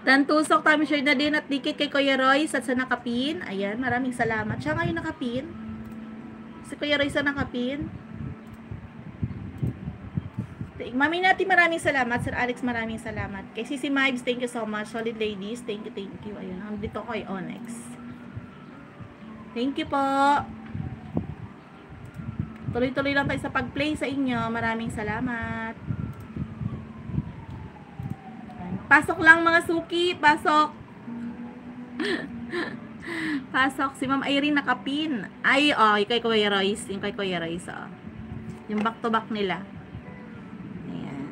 Dan Tusok, Tommy share na din at dikit kay Kuya Royce at sa nakapin. Ayan, maraming salamat. Siya ngayon nakapin. Si Kuya Royce sa nakapin. Mami natin, maraming salamat. Sir Alex, maraming salamat. Kay Sisi Mibes, thank you so much. Solid ladies, thank you, thank you. Ayun, nandito ko kay Onyx. Thank you po. Tuloy-tuloy lang tayo sa pag-play sa inyo. Maraming salamat. Pasok lang mga suki, pasok. Pasok. Si Ma'am Irene nakapin. Ay, oh, yung kay Kuya Royce. Yung kay Kuya Royce, oh. Yung back to back nila. Ayan.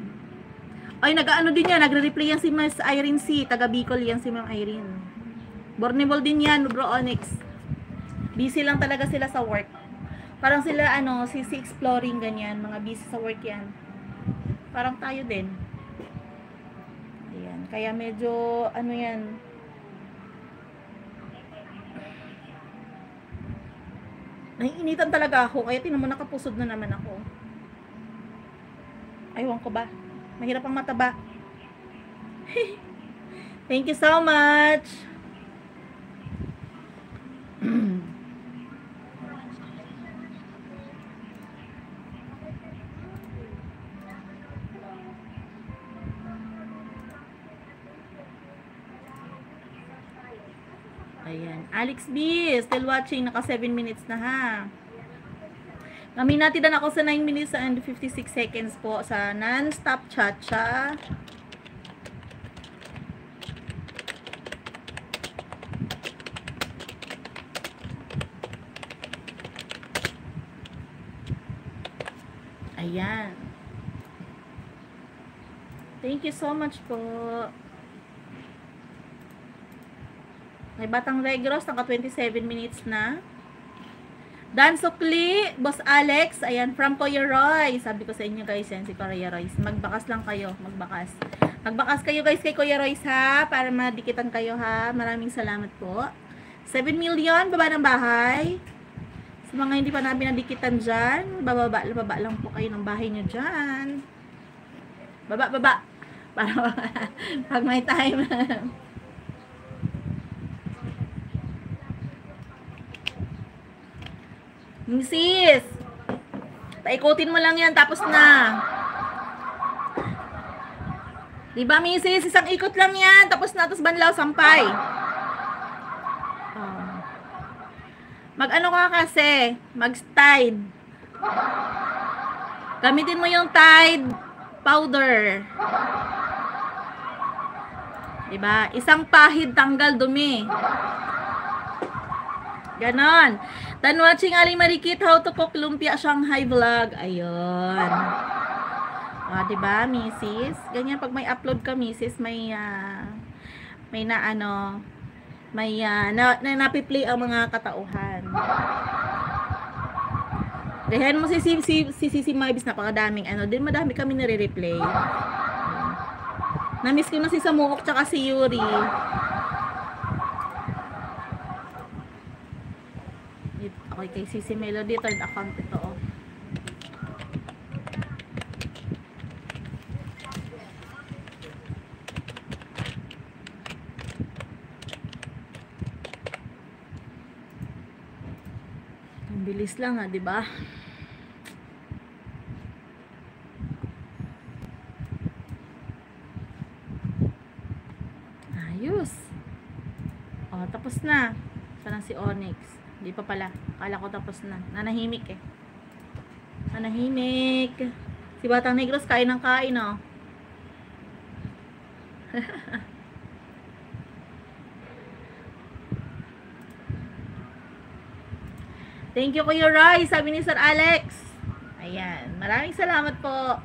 Ay, nag-ano din yan. Nagre-replay yan si Miss Irene C. Taga Bicol yan si Ma'am Irene. Bornable din yan, bro Onyx. Busy lang talaga sila sa work. Parang sila, ano, sisi exploring, ganyan. Mga busy sa work yan. Parang tayo din. Kaya medyo, ano yan, naiinitan talaga ako. Kaya tinan mo, nakapusod na naman ako. Aywan ko ba? Mahirap ang mataba. Thank you so much. Ayan. Alex B, still watching. Naka 7 minutes na ha. Naminati na ako sa 9 minutes and 56 seconds po sa non-stop chacha. Ayan. Thank you so much po. May Batang Regros, naka 27 minutes na. Dan Sukli, Boss Alex, ayan, from Kuya Roy. Sabi ko sa inyo guys, yan si Kuya Royce. Magbakas lang kayo, magbakas. Magbakas kayo guys kay Kuya Royce ha, para madikitan kayo ha. Maraming salamat po. 7 million, baba ng bahay. Sa mga hindi pa namin nadikitan dyan, baba lang po kayo ng bahay nyo dyan. Baba. Para pag may time. Mrs. Paikutin mo lang yan, tapos na. Diba, Mrs? Isang ikot lang yan, tapos na, tapos banlaw, sampay. Oh. Mag-ano ka kasi? Mag-Tide. Gamitin mo yung Tide powder. Diba? Isang pahid, tanggal dumi. Ganon. Dan watching Aling Marikit, how to cook lumpia Shanghai vlog. Ayun. Diba, Mrs? Ganyan, pag may upload ka, Mrs, may napiplay ang mga katauhan. Dehan mo si Mibes, napakadaming din madami kami nire-replay. Na-miss ko na si Samuok tsaka si Yuri. Okay, kay Sisi Melody, third account ito, oh. Ang bilis lang di ba? Ayos. Oh, tapos na. Sana si Onyx. Hindi pa pala. Akala ko tapos na. Nanahimik eh. Nanahimik. Si Batang Negros kain ng kain, oh. Thank you, Kuya Roy. Sabi ni Sir Alex. Ayan. Maraming salamat po.